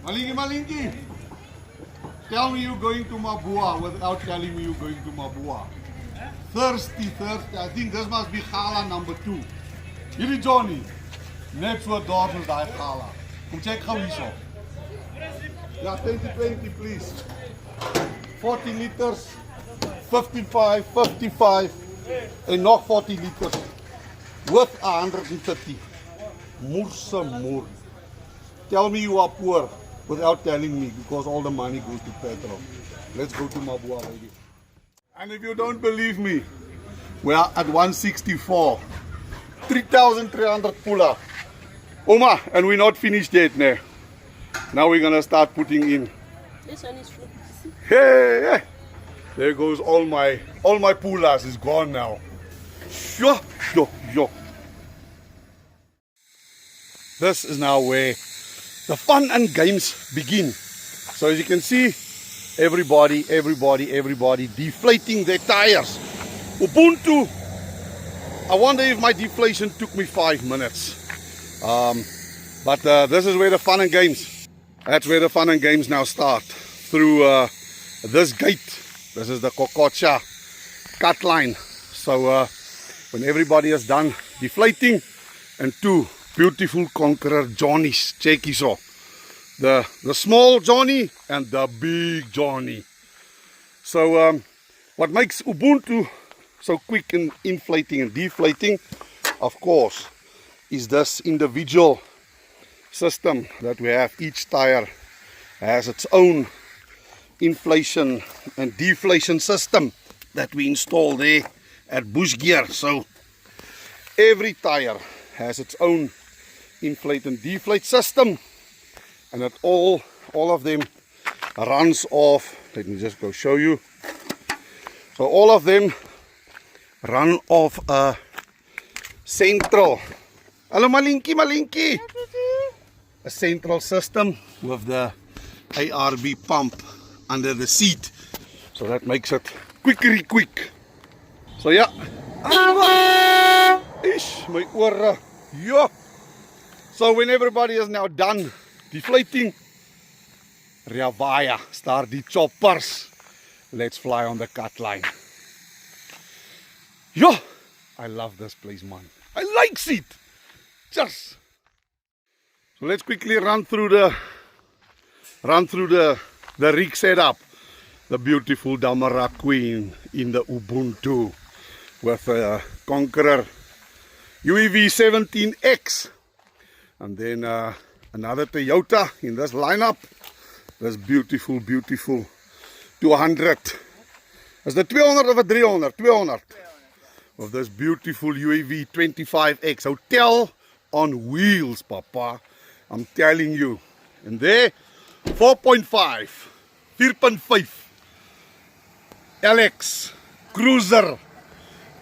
Malingi, tell me you're going to Mabua without telling me you're going to Mabua. Thirsty. I think this must be gala number 2. Hierdie Johnny, net so daar soos daai gala. Kom check gou hierso. Ja, 2020 please. 40 liters, 55, en nog 40 liters. Worth 130. Moer. Tell me you are poor without telling me, because all the money goes to petrol. Let's go to Mabua, baby. And if you don't believe me, we are at 164. 3,300 puller. Oma, and we're not finished yet now. Now we're gonna start putting in. This one is full. Hey. There goes all my pullers is gone now. Yo. This is now where the fun and games begin. So as you can see, everybody deflating their tires. Ubuntu. I wonder if my deflation took me 5 minutes. But this is where the fun and games. That's where the fun and games now start. Through this gate. This is the Kokocha cut line. So when everybody is done deflating, and 2 beautiful Conqueror Johnnies. Check this out. The small Johnny and the big Johnny. So what makes Ubuntu so quick in inflating and deflating, of course, is this individual system that we have. Each tire has its own inflation and deflation system that we install there at Bush Gear. So every tire has its own inflate and deflate system, and that all of them runs off. Let me just go show you. So all of them run off a central, hello Malinki, a central system with the ARB pump under the seat, so that makes it quick. So yeah, ish, my ore, yeah. So when everybody is now done deflating, Riavaya, start the choppers. Let's fly on the cut line. Yo, I love this place, man. I like it. Just. So let's quickly run through the rig setup. The beautiful Damara Queen in the Ubuntu with a Conqueror UEV 17X. And then another Toyota in this lineup. This beautiful 200. Is the 200 of a 300? 200. Of this beautiful UAV 25X. Hotel on wheels, Papa. I'm telling you. And there, 4.5. 4.5. LX. Cruiser.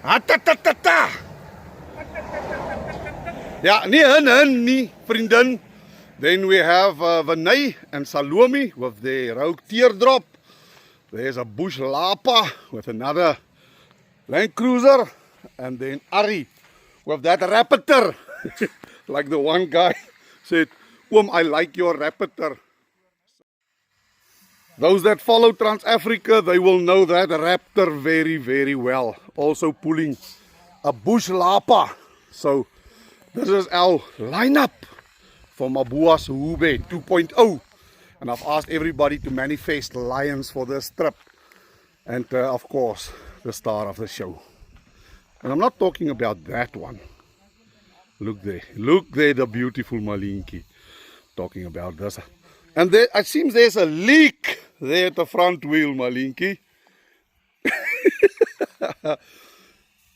Atatata. Ja, nie vriendin. Then we have Vanay and Salome with their Rogue Teardrop. There's a Bush Lapa with another Land Cruiser. And then Ari with that Raptor. Like the one guy said, I like your Raptor. Those that follow Trans-Africa, they will know that Raptor very well. Also pulling a Bush Lapa. So this is our lineup for Mabua Sehube 2.0. And I've asked everybody to manifest lions for this trip. And of course, the star of the show. And I'm not talking about that one. Look there, the beautiful Malinki. Talking about this. And there, it seems there's a leak there at the front wheel, Malinki.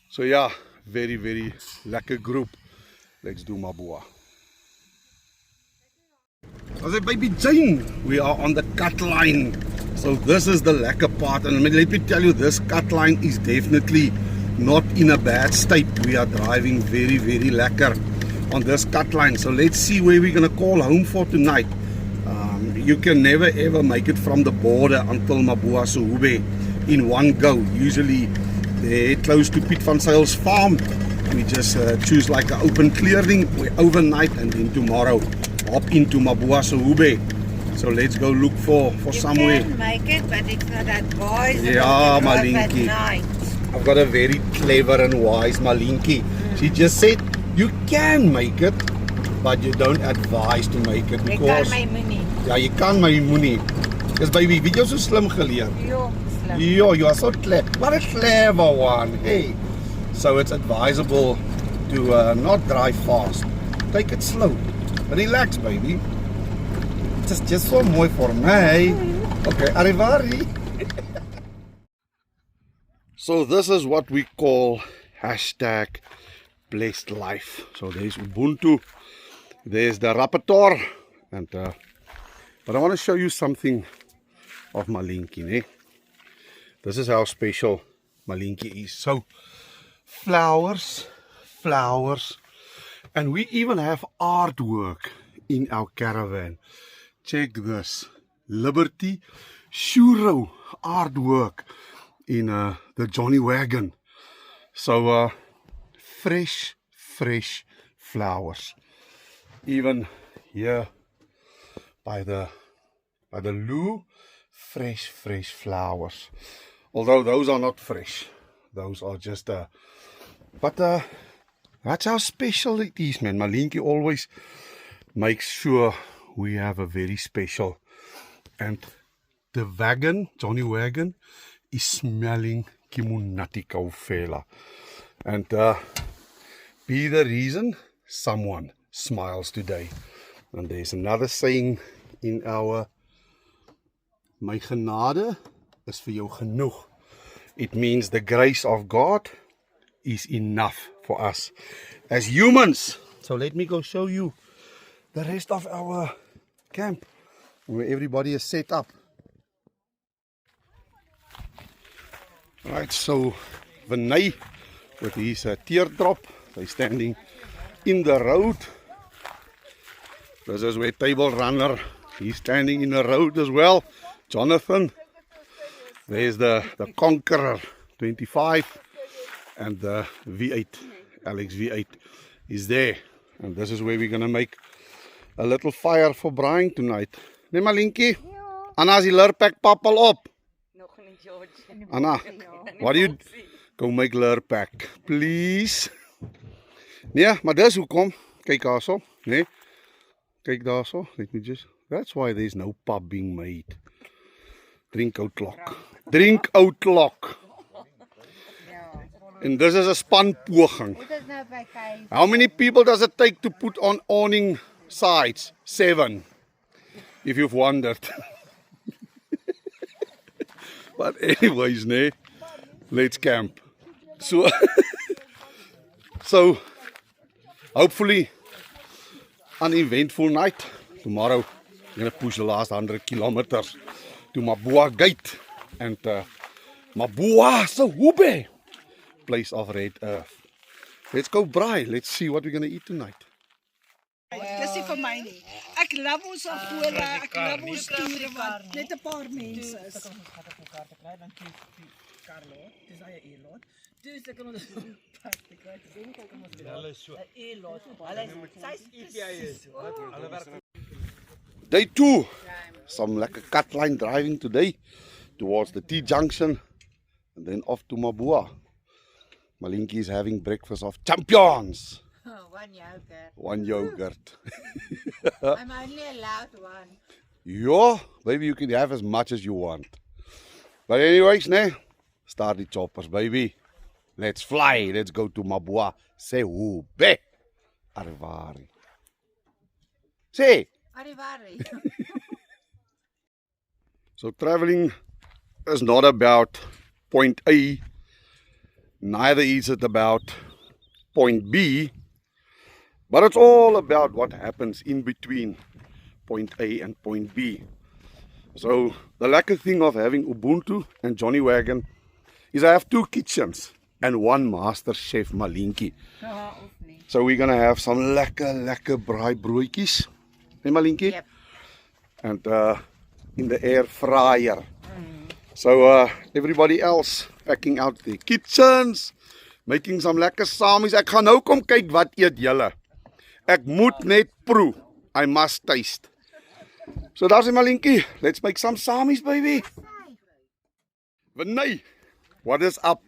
So yeah, very lekker group. Let's do Mabua. I said, baby Jane, we are on the cut line. So this is the lekker part. And let me tell you, this cut line is definitely not in a bad state. We are driving very lekker on this cut line. So let's see where we're gonna call home for tonight. You can never ever make it from the border until Mabua Sehube in one go. Usually they're close to Piet van Zyls farm. We just choose like an open clearing. We overnight and then tomorrow hop into Mabua Sehube. So let's go look for somewhere. You can make it, but it's not advised. Yeah, at Malinki. night. I've got a very clever and wise Malinki. She just said you can make it, but you don't advise to make it Jy kan because my moenie. ja, jy kan my moenie. Dis baby, wie jy so slim geleer. Jo, slim. Yo, you are so clever. What a clever one. Hey. So it's advisable to not drive fast. Take it slow. Relax, baby. It's just so mooi for me. Okay, arrivari. So this is what we call hashtag blessed life. So there's Ubuntu, there's the Rapporteur, and but I want to show you something of Malinki. Eh? This is how special Malinki is. So flowers, and we even have artwork in our caravan. Check this, Liberty Shuro artwork in the Johnny wagon. So fresh flowers. Even here by the loo, fresh flowers. Although those are not fresh, those are just but that's how special it is, man. Malinki always makes sure we have a very special, and the wagon, Johnny wagon, is smelling Kimunati Kaufela, and be the reason someone smiles today. And there's another saying in our My genade is vir jou genoeg. It means the grace of God is enough for us as humans. So let me go show you the rest of our camp where everybody is set up. Right, so Vinay with his teardrop, they're standing in the road. This is where Table Runner, he's standing in the road as well. Jonathan, there's the Conqueror 25, and the V8, Alex V8 is there. And this is where we're going to make a little fire for Brian tonight. Nee, Malinki? Ja. Anna is die lurpak pappel op. Nog nie, George. Anna, what do you... Go make lurpak, please. Nee, maar dis hoekom. Kyk daarso, nee. Kyk daarso, let me just... That's why there's no pub being made. Drink outlock. Drink outlock. And this is a span poging. How many people does it take to put on awning sides? 7. If you've wondered. But anyways, nee. Let's camp. So, so hopefully an eventful night. Tomorrow I'm going to push the last 100 kilometers to Mabua Gate and Mabua Sahube, place of red earth. Let's go braai. Let's see what we're going to eat tonight. Dis nie vir my nie. Ek love ons Angola, ek love ons toere want net 'n paar mense is. Carlo, dis hy 'n e-lot. Dis ek kan ons te kry te sien kyk ons hulle is so 'n e-lot. Hulle sy's hulle werk. Day 2. Some lekker cut line driving today towards the T-junction and then off to Mabua. Malinki is having breakfast of champions. One yogurt. One yogurt. I'm only allowed one. Yeah, baby, you can have as much as you want. But anyways, nee, start the choppers, baby. Let's fly. Let's go to Mabua. Say who? Be. Arrivari. Say. Arrivari. So traveling is not about point A. Neither is it about point B. But it's all about what happens in between point A and point B. So the lucky thing of having Ubuntu and Johnny Wagon is I have 2 kitchens and 1 master chef Malinki. So we're gonna have some lekker braai broodjies. Hey Malinki? Yep. And in the air fryer. So everybody else packing out their kitchens, making some lekker samies. Ek gaan nou kom kyk wat eet julle. Ek moet net proe. I must taste. So daar's die Malinkie. Let's make some samies, baby. Vinay, what is up?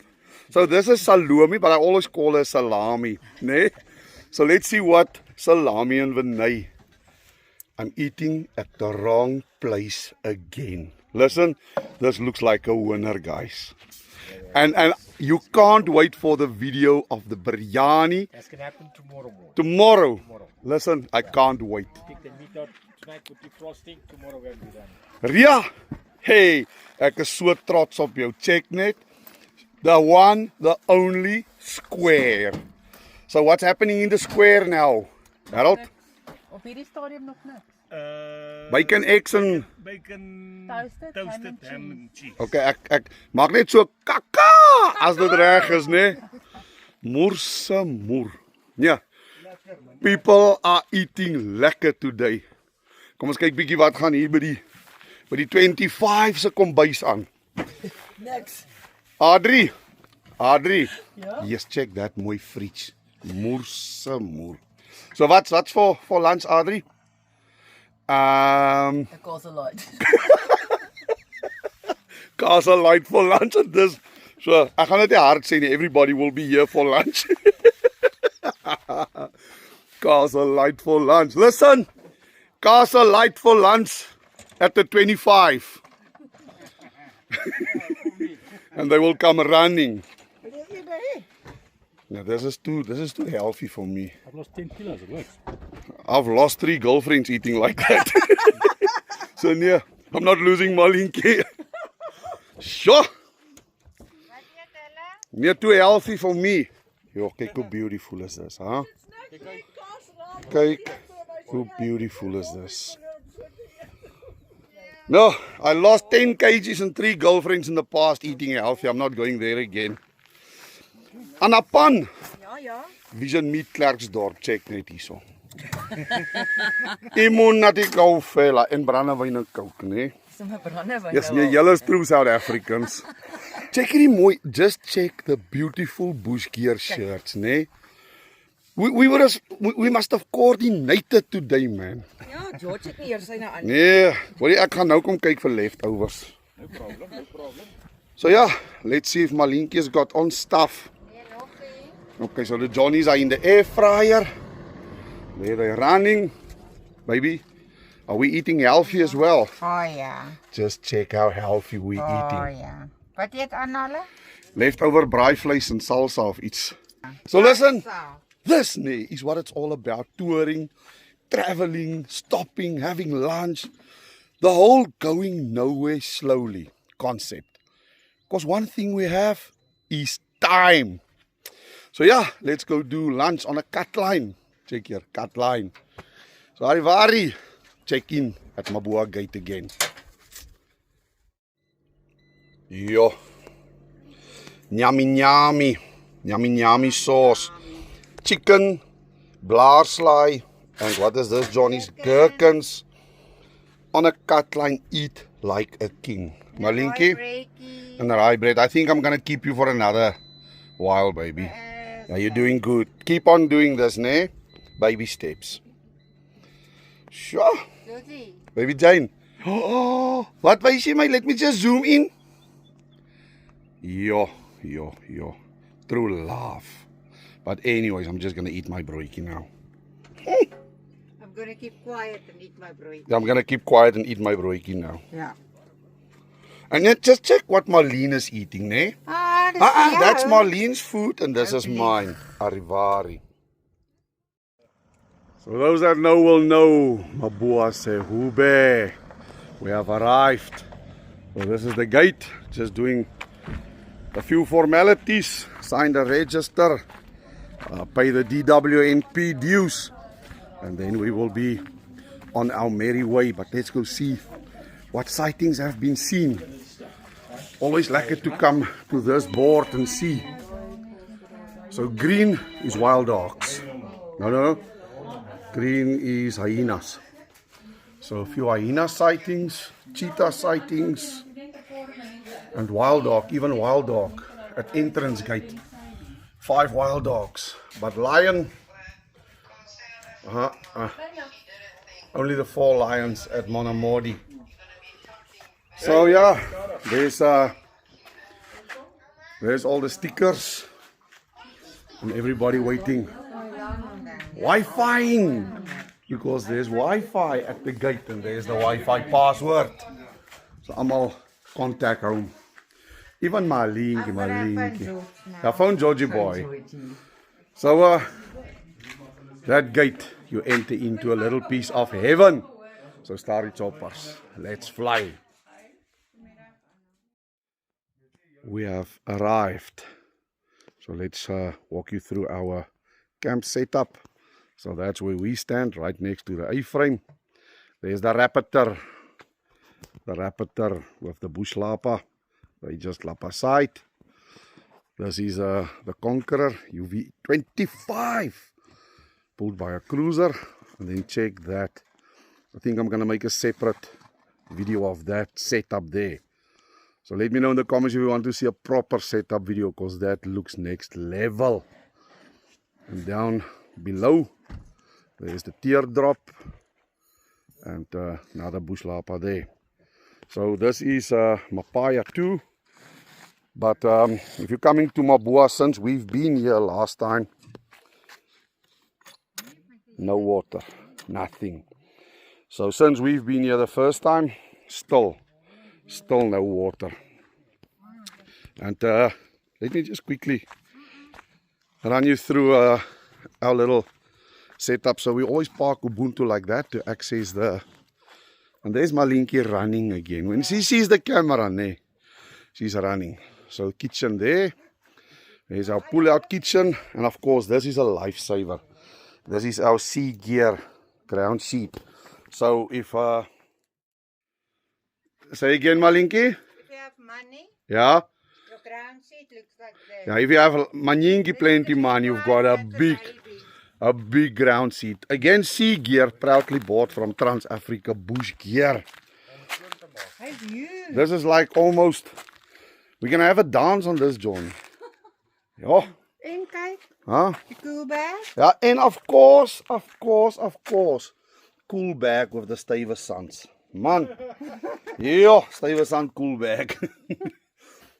So this is salami, but I always call it salami. Nee? So let's see what salami and Vinay. I'm eating at the wrong place again. Listen, this looks like a winner, guys. And you can't wait for the video of the biryani. That's gonna happen tomorrow morning. Tomorrow. Listen, I can't wait. Take the meat out tonight, put the frosting. Tomorrow we'll be done. Ria, hey, ek is so trots op jou. Check net. The one, the only square. So what's happening in the square now? Harold? Op hierdie stadium nog niks. Bacon, eggs en... Bacon, Toasted ham and cheese. Okay, ek maak net so kaka as dit reg is, né? Moerse moer. Ja. People are eating lekker today. Kom ons kyk bietjie wat gaan hier by die 25 se kombuis aan. Next. Adri. Ja? Yes, check that mooi fridge. Moerse moer. So wat's for lunch, Adri? Ek kos a lot. Casa light for lunch and this. So, ek gaan dit nie hard sê nie. Everybody will be here for lunch. Casa light for lunch. Listen. Casa light for lunch at the 25. And they will come running. Now this is too healthy for me. I've lost 10 kilos, it works. I've lost 3 girlfriends eating like that. So yeah, I'm not losing Malinkie. Sure. Nee, too healthy for me. Yo, kyk hoe beautiful is this, huh? Kyk hoe beautiful is this. No, I lost 10 kgs and 3 girlfriends in the past eating healthy. I'm not going there again. Anapan. Ja. Vision Meat Klerksdorp, check net hierso. Imon na die gou vela en brandewyn en coke, né? Sommer brandewyn. Yes, nee, julle is true South Africans. Check hierdie mooi, just check the beautiful bushgear shirts, né? We must have coordinated today, man. Ja, George het nie eers syne aan. Nee, hoor jy, ek gaan nou kom kyk vir leftovers. No problem. So yeah, let's see if Malinkie's got on stuff. Okay, so the Johnnies are in the air fryer. There they're running. Baby, are we eating healthy as well? Oh ja. Just check how healthy we're Oh eating. ja. Wat eet Annalle? Leftover braaivleis and salsa of iets. So listen, this is what it's all about. Touring, traveling, stopping, having lunch. The whole going nowhere slowly concept. Because one thing we have is time. So yeah, let's go do lunch on a cut line. Check here, cut line. So Harivari, check in at Mabua Gate again. Yo. Nyami sauce. Chicken, blaarslaai, and what is this, Johnny's? Gherkins. On a cut line, eat like a king. Malinkie? And the rye bread. I think I'm going to keep you for another while, baby. Yeah, you're doing good. Keep on doing this, ne? Baby steps. Sure. Baby Jane. Oh, what wys jy my? Let me just zoom in. Yo. True love. But anyways, I'm just going to eat my broodjie now. I'm going to keep quiet and eat my broodjie. I'm going to keep quiet and eat my broodjie now. Ja. And then just check what Marlene is eating, ne? That's Marlene's food and this is mine. Arrivari. So those that know will know. Mabua Sehube. We have arrived. So this is the gate. Just doing a few formalities. Sign the register. Pay the DWNP dues. And then we will be on our merry way. But let's go see what sightings have been seen. Always lekker to come to this board and see. So green is wild dogs. No. Green is hyenas. So a few hyena sightings, cheetah sightings, and wild dog, even wild dog at entrance gate. 5 wild dogs. But lion, only the 4 lions at Monamodi. So yeah, there's all the stickers and everybody waiting. Wi-Fi, because there's Wi-Fi at the gate and there's the Wi-Fi password. So almal contact home. Even my link. I found Georgie boy. So that gate, you enter into a little piece of heaven. So Starry Choppers, let's fly. We have arrived. So let's walk you through our camp setup. So that's where we stand, right next to the A-frame. There's the Raptor. The Raptor with the bush lapa. They just lap aside. This is the Conqueror UV25. Pulled by a cruiser. And then check that. I think I'm going to make a separate video of that setup there. So let me know in the comments if you want to see a proper setup video, because that looks next level. And down below, there's the teardrop. And another bush lapa there. So this is Mapaya 2. But if you're coming to Mabua, since we've been here last time, no water, nothing. So since we've been here the first time, still no water. And let me just quickly run you through our little setup. So we always park Ubuntu like that to access the... And there's Malinki running again. When she sees the camera, she's running. So kitchen there. There's our pull-out kitchen. And of course, this is a lifesaver. This is our Sea Gear ground sheet. So if... say again, Malinki? If you have money, Yeah? your ground sheet looks like this. Yeah, if you have Maninki plenty money, you've got a big ground seat. Again, Sea Gear, proudly bought from Trans Africa Bush Gear. Hey, you. This is like almost... We're going to have a dance on this, John. Yeah. En kyk, Huh? die cool bag. Yeah, and of course, cool bag with the Stuyvesants. Man. Yeah, Stuyvesant cool bag.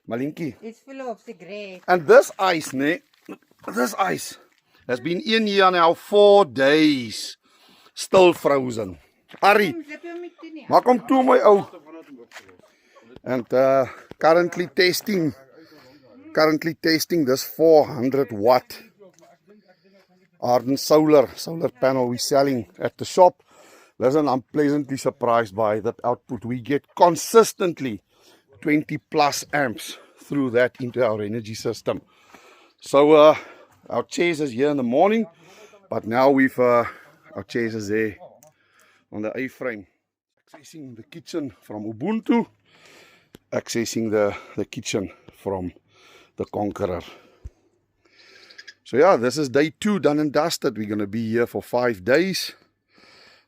Malinki. It's full of cigarettes. And this ice, this ice has been in here now 4 days. Still frozen. Ari, Zip hom nie toe nie. maak hom toe my ou. And currently testing this 400 watt Arden solar panel we're selling at the shop. Listen, I'm pleasantly surprised by that output. We get consistently 20 plus amps through that into our energy system. So our chairs is here in the morning, but now we've our chairs is there on the A-frame. Accessing the kitchen from Ubuntu, accessing the kitchen from the Conqueror. So yeah, this is day 2 done and dusted. We're going to be here for 5 days.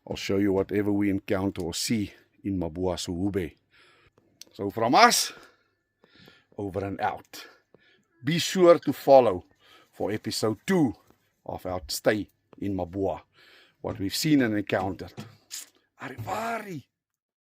I'll show you whatever we encounter or see in Mabua Suhube. So from us, over and out. Be sure to follow for episode 2 of our stay in Mabua. What we've seen and encountered. Arrivari!